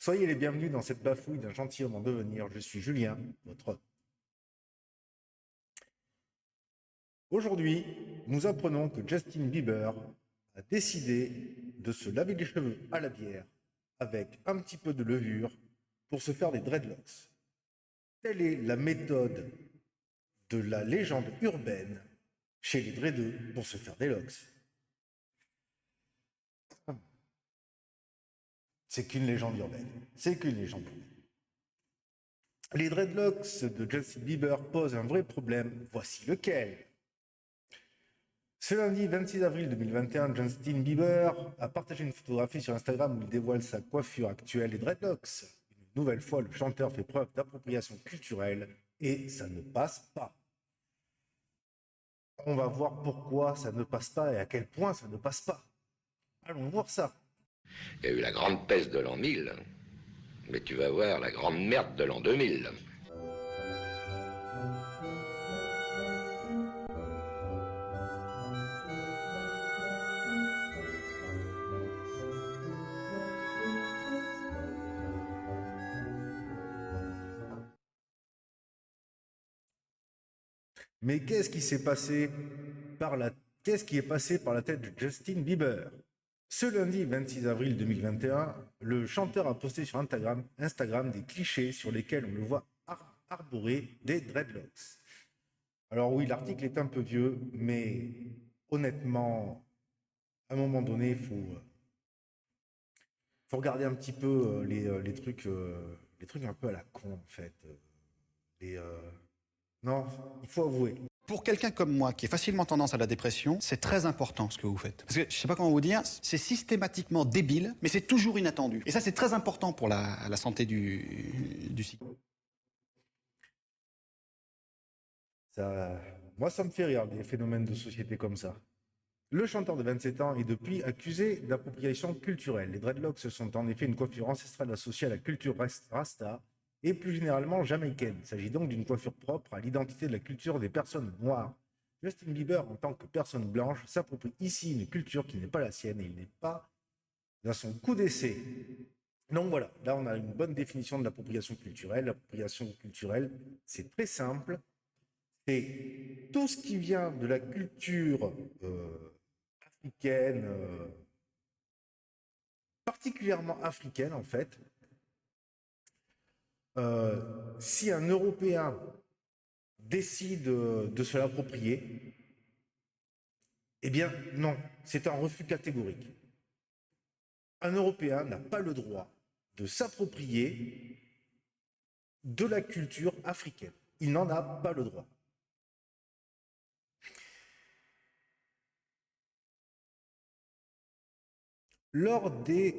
Soyez les bienvenus dans cette bafouille d'un gentilhomme en devenir. Je suis Julien, votre hôte. Aujourd'hui, nous apprenons que Justin Bieber a décidé de se laver les cheveux à la bière avec un petit peu de levure pour se faire des dreadlocks. Telle est la méthode de la légende urbaine chez les dreadeux pour se faire des locks. C'est qu'une légende urbaine. C'est qu'une légende urbaine. Les dreadlocks de Justin Bieber posent un vrai problème. Voici lequel. Ce lundi 26 avril 2021, Justin Bieber a partagé une photographie sur Instagram où il dévoile sa coiffure actuelle et dreadlocks. Une nouvelle fois, le chanteur fait preuve d'appropriation culturelle et ça ne passe pas. On va voir pourquoi ça ne passe pas et à quel point ça ne passe pas. Allons voir ça. Il y a eu la grande peste de l'an 1000, mais tu vas voir la grande merde de l'an 2000. Mais qu'est-ce qui s'est passé Qu'est-ce qui est passé par la tête de Justin Bieber? Ce lundi 26 avril 2021, le chanteur a posté sur Instagram des clichés sur lesquels on le voit arborer des dreadlocks. Alors oui, l'article est un peu vieux, mais honnêtement, à un moment donné, il faut regarder un petit peu les trucs un peu à la con en fait. Non, il faut avouer. Pour quelqu'un comme moi, qui est facilement tendance à la dépression, c'est très important ce que vous faites. Parce que, je sais pas comment vous dire, c'est systématiquement débile, mais c'est toujours inattendu. Et ça, c'est très important pour la santé du cycle. Moi, ça me fait rire, des phénomènes de société comme ça. Le chanteur de 27 ans est depuis accusé d'appropriation culturelle. Les dreadlocks sont en effet une coiffure ancestrale associée à la culture rasta et plus généralement jamaïcaine. Il s'agit donc d'une coiffure propre à l'identité de la culture des personnes noires. Justin Bieber, en tant que personne blanche, s'approprie ici une culture qui n'est pas la sienne et il n'est pas dans son coup d'essai. Donc voilà, là on a une bonne définition de l'appropriation culturelle. L'appropriation culturelle, c'est très simple. C'est tout ce qui vient de la culture africaine, particulièrement africaine en fait. Si un Européen décide de se l'approprier, eh bien non, c'est un refus catégorique. Un Européen n'a pas le droit de s'approprier de la culture africaine. Il n'en a pas le droit. Lors des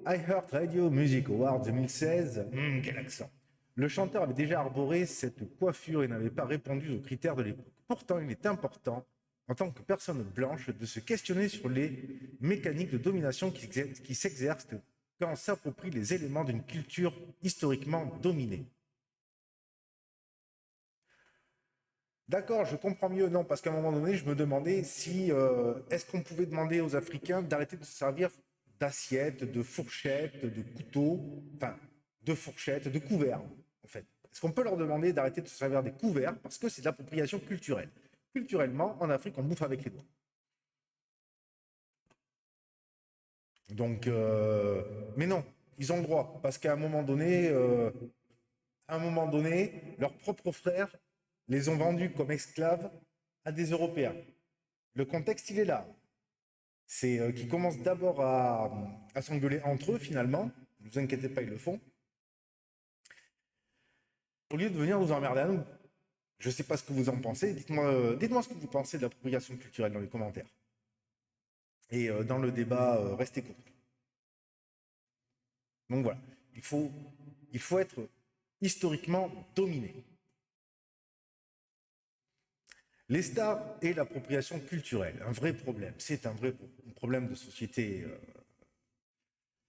iHeartRadio Music Awards 2016, quel accent, le chanteur avait déjà arboré cette coiffure et n'avait pas répondu aux critères de l'époque. Pourtant, il est important, en tant que personne blanche, de se questionner sur les mécaniques de domination qui s'exercent quand on s'approprie les éléments d'une culture historiquement dominée. D'accord, je comprends mieux. Non, parce qu'à un moment donné, je me demandais si est-ce qu'on pouvait demander aux Africains d'arrêter de se servir d'assiettes, de fourchettes, de couteaux, enfin, de fourchettes, de couverts, en fait. Est-ce qu'on peut leur demander d'arrêter de se servir des couverts parce que c'est de l'appropriation culturelle? Culturellement, en Afrique, on bouffe avec les doigts. Donc, mais non, ils ont le droit, parce qu'à un moment donné, leurs propres frères les ont vendus comme esclaves à des Européens. Le contexte, il est là. C'est qu'ils commencent d'abord à s'engueuler entre eux, finalement. Ne vous inquiétez pas, ils le font. Au lieu de venir nous emmerder à nous. Je ne sais pas ce que vous en pensez. Dites-moi ce que vous pensez de l'appropriation culturelle dans les commentaires. Et dans le débat, restez court. Donc voilà, il faut être historiquement dominé. Les stars et l'appropriation culturelle, un vrai problème. C'est un vrai problème de société.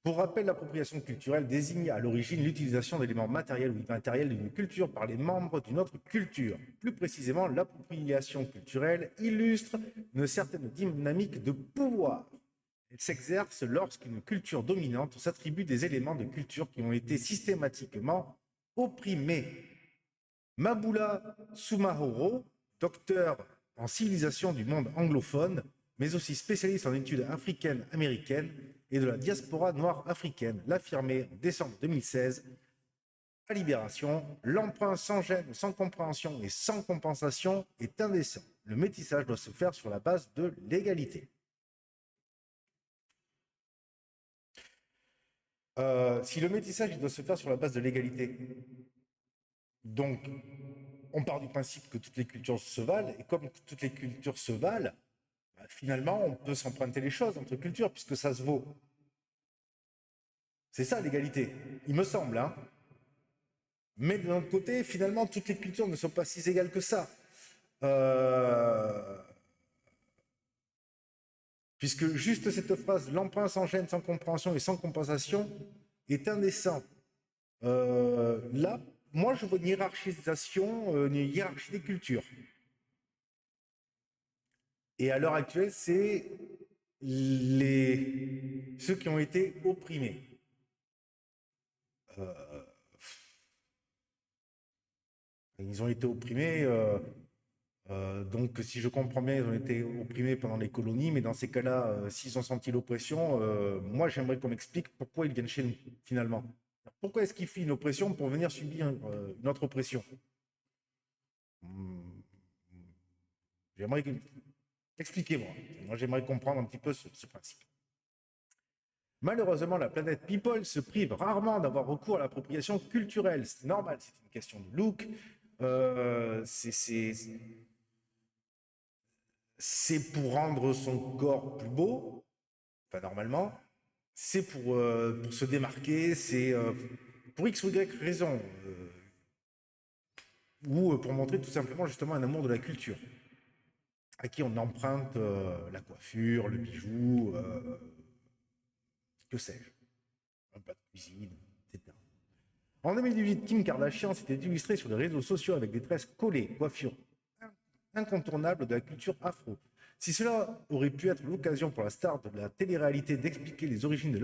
Pour rappel, l'appropriation culturelle désigne à l'origine l'utilisation d'éléments matériels ou immatériels d'une culture par les membres d'une autre culture. Plus précisément, l'appropriation culturelle illustre une certaine dynamique de pouvoir. Elle s'exerce lorsqu'une culture dominante s'attribue des éléments de culture qui ont été systématiquement opprimés. Mabula Soumahoro, docteur en civilisation du monde anglophone, mais aussi spécialiste en études africaines américaines et de la diaspora noire africaine, l'affirmait en décembre 2016 à Libération. L'emprunt sans gêne, sans compréhension et sans compensation est indécent. Le métissage doit se faire sur la base de l'égalité. Si le métissage doit se faire sur la base de l'égalité, donc on part du principe que toutes les cultures se valent, et comme toutes les cultures se valent, finalement on peut s'emprunter les choses entre cultures puisque ça se vaut. C'est ça l'égalité, il me semble. Hein. Mais de l'autre côté, finalement, toutes les cultures ne sont pas si égales que ça. Puisque juste cette phrase, l'emprunt sans gêne, sans compréhension et sans compensation, est indécent. Là, moi, je vois une hiérarchisation, une hiérarchie des cultures. Et à l'heure actuelle, c'est ceux qui ont été opprimés. Ils ont été opprimés. Donc, si je comprends bien, ils ont été opprimés pendant les colonies, mais dans ces cas-là, s'ils ont senti l'oppression, moi, j'aimerais qu'on m'explique pourquoi ils viennent chez nous, finalement. Pourquoi est-ce qu'ils fuient une oppression pour venir subir une autre oppression? J'aimerais que... Expliquez-moi. Moi, j'aimerais comprendre un petit peu ce principe. Malheureusement, la planète People se prive rarement d'avoir recours à l'appropriation culturelle. C'est normal, c'est une question de look. C'est pour rendre son corps plus beau, enfin normalement, c'est pour se démarquer, c'est pour X ou Y raison, ou pour montrer tout simplement justement un amour de la culture, à qui on emprunte la coiffure, le bijou, que sais-je, un plat de cuisine, etc. En 2018, Kim Kardashian s'était illustrée sur les réseaux sociaux avec des tresses collées, coiffure incontournable de la culture afro. Si cela aurait pu être l'occasion pour la star de la télé-réalité d'expliquer les origines de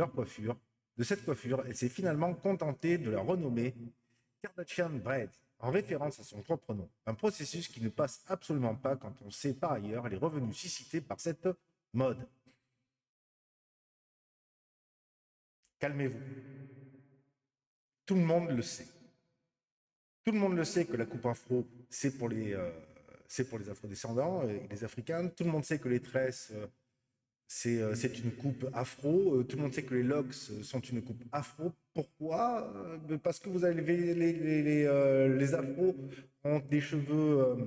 cette coiffure, elle s'est finalement contentée de la renommer Kardashian Braids, en référence à son propre nom. Un processus qui ne passe absolument pas quand on sait par ailleurs les revenus suscités par cette mode. Calmez-vous. Tout le monde le sait. Tout le monde le sait que la coupe afro, c'est pour les afrodescendants et les Africains. Tout le monde sait que les tresses, c'est une coupe afro. Tout le monde sait que les locks sont une coupe afro. Pourquoi? Parce que vous avez les afros ont des cheveux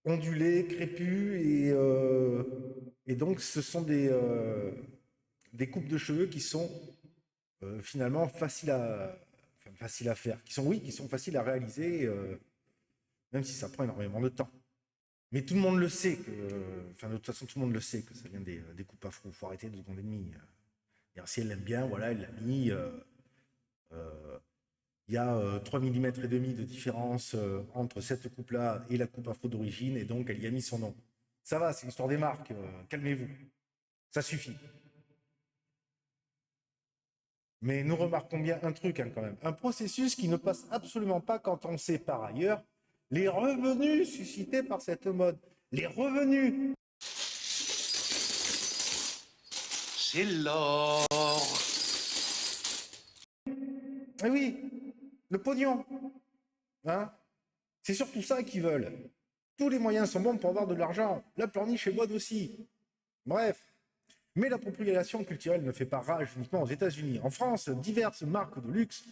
ondulés, crépus, et donc ce sont des coupes de cheveux qui sont finalement faciles à faire, qui sont faciles à réaliser, même si ça prend énormément de temps. Mais tout le monde le sait de toute façon, tout le monde le sait que ça vient des coupes afro. Faut arrêter 2 secondes et demie. Si elle l'aime bien, voilà, elle l'a mis. Il y a 3 mm et demi de différence entre cette coupe-là et la coupe afro d'origine, et donc elle y a mis son nom. Ça va, c'est l'histoire des marques. Calmez-vous. Ça suffit. Mais nous remarquons bien un truc quand même. Un processus qui ne passe absolument pas quand on sait par ailleurs les revenus suscités par cette mode. Les revenus. C'est l'or. Eh oui, le pognon. Hein? C'est surtout ça qu'ils veulent. Tous les moyens sont bons pour avoir de l'argent. La pleurniche est bonne aussi. Bref. Mais l'appropriation culturelle ne fait pas rage uniquement aux États-Unis. En France, diverses marques de luxe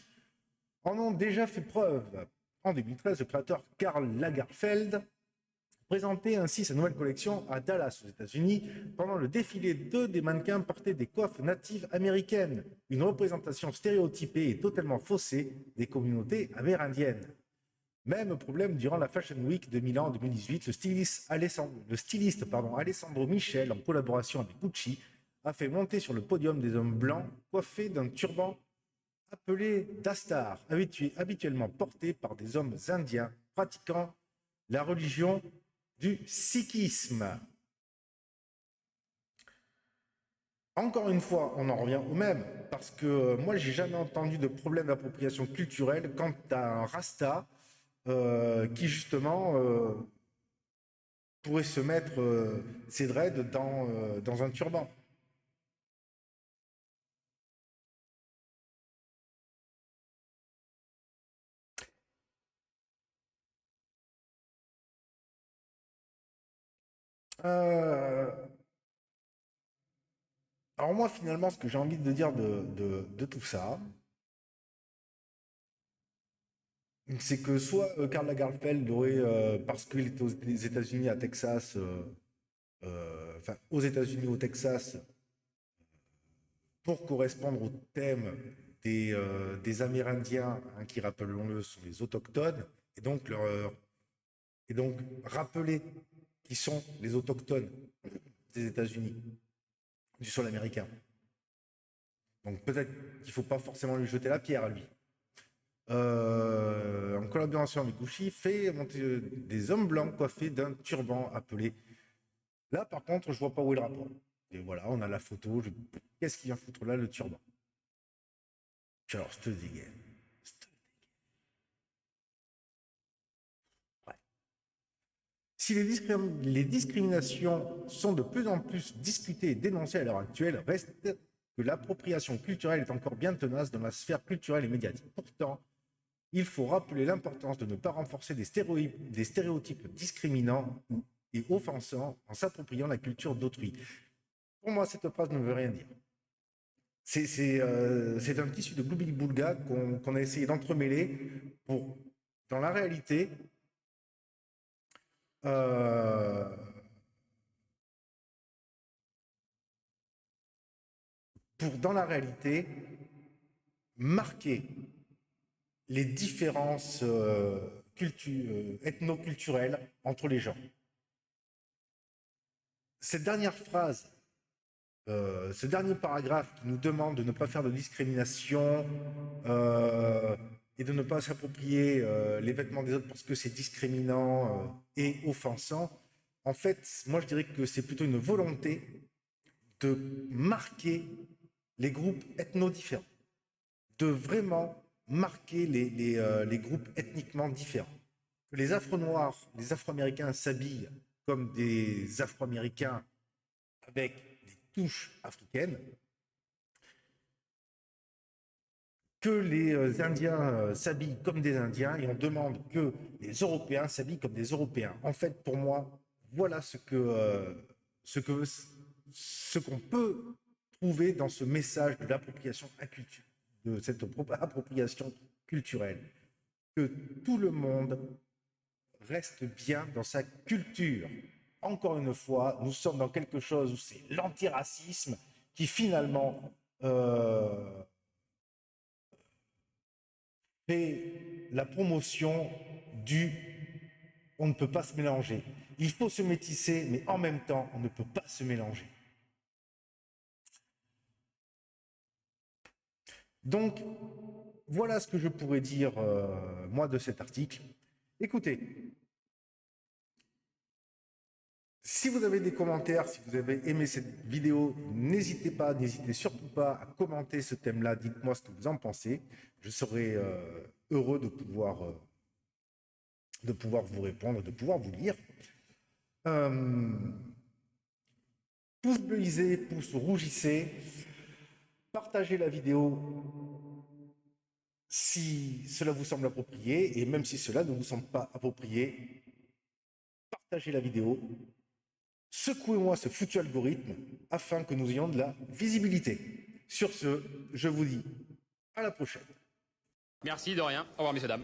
en ont déjà fait preuve. En 2013, le créateur Karl Lagerfeld présentait ainsi sa nouvelle collection à Dallas, aux États-Unis, pendant le défilé. 2 des mannequins portaient des coiffes natives américaines, une représentation stéréotypée et totalement faussée des communautés amérindiennes. Même problème durant la Fashion Week de Milan en 2018, le styliste Alessandro Michel, en collaboration avec Gucci, a fait monter sur le podium des hommes blancs coiffés d'un turban appelé dastar, habituellement porté par des hommes indiens pratiquant la religion du sikhisme. Encore une fois, on en revient au même, parce que moi, j'ai jamais entendu de problème d'appropriation culturelle quand tu as un Rasta qui, justement, pourrait se mettre ses dreads dans un turban. Euh, alors moi, finalement, ce que j'ai envie de dire de tout ça, c'est que soit Karl Lagerfeld aurait, parce qu'il était aux États-Unis, à Texas, enfin aux États-Unis, au Texas, pour correspondre au thème des Amérindiens, hein, qui, rappelons-le, sont les autochtones, et donc, et donc rappeler qui sont les autochtones des États-Unis, du sol américain. Donc peut-être qu'il ne faut pas forcément lui jeter la pierre à lui. En collaboration avec Gucci, fait monter des hommes blancs coiffés d'un turban appelé. Là, par contre, je vois pas où est le rapport. Et voilà, on a la photo. Qu'est-ce qui vient foutre là, le turban? Alors, je te dégaine. Ouais. Si les discriminations sont de plus en plus discutées et dénoncées à l'heure actuelle, reste que l'appropriation culturelle est encore bien tenace dans la sphère culturelle et médiatique. Pourtant, il faut rappeler l'importance de ne pas renforcer des stéréotypes discriminants et offensants en s'appropriant la culture d'autrui. Pour moi, cette phrase ne veut rien dire. C'est un tissu de gloubi-boulga qu'on a essayé d'entremêler pour, dans la réalité, marquer les différences ethno-culturelles entre les gens. Cette dernière phrase, ce dernier paragraphe qui nous demande de ne pas faire de discrimination et de ne pas s'approprier les vêtements des autres parce que c'est discriminant et offensant, en fait, moi je dirais que c'est plutôt une volonté de marquer les groupes ethno-différents, de vraiment marquer les groupes ethniquement différents. Que les Afro-Noirs, les Afro-Américains s'habillent comme des Afro-Américains avec des touches africaines, que les Indiens s'habillent comme des Indiens, et on demande que les Européens s'habillent comme des Européens. En fait, pour moi, voilà ce qu'on peut trouver dans ce message de l'appropriation culturelle, de cette appropriation culturelle, que tout le monde reste bien dans sa culture. Encore une fois, nous sommes dans quelque chose où c'est l'antiracisme qui finalement fait la promotion du « on ne peut pas se mélanger ». Il faut se métisser, mais en même temps, on ne peut pas se mélanger. Donc, voilà ce que je pourrais dire, moi, de cet article. Écoutez, si vous avez des commentaires, si vous avez aimé cette vidéo, n'hésitez surtout pas à commenter ce thème-là. Dites-moi ce que vous en pensez. Je serai heureux de pouvoir vous répondre, de pouvoir vous lire. Pouce bleuisé, pouce rougissé. Partagez la vidéo si cela vous semble approprié, et même si cela ne vous semble pas approprié, partagez la vidéo. Secouez-moi ce foutu algorithme afin que nous ayons de la visibilité. Sur ce, je vous dis à la prochaine. Merci, de rien. Au revoir, messieurs, dames.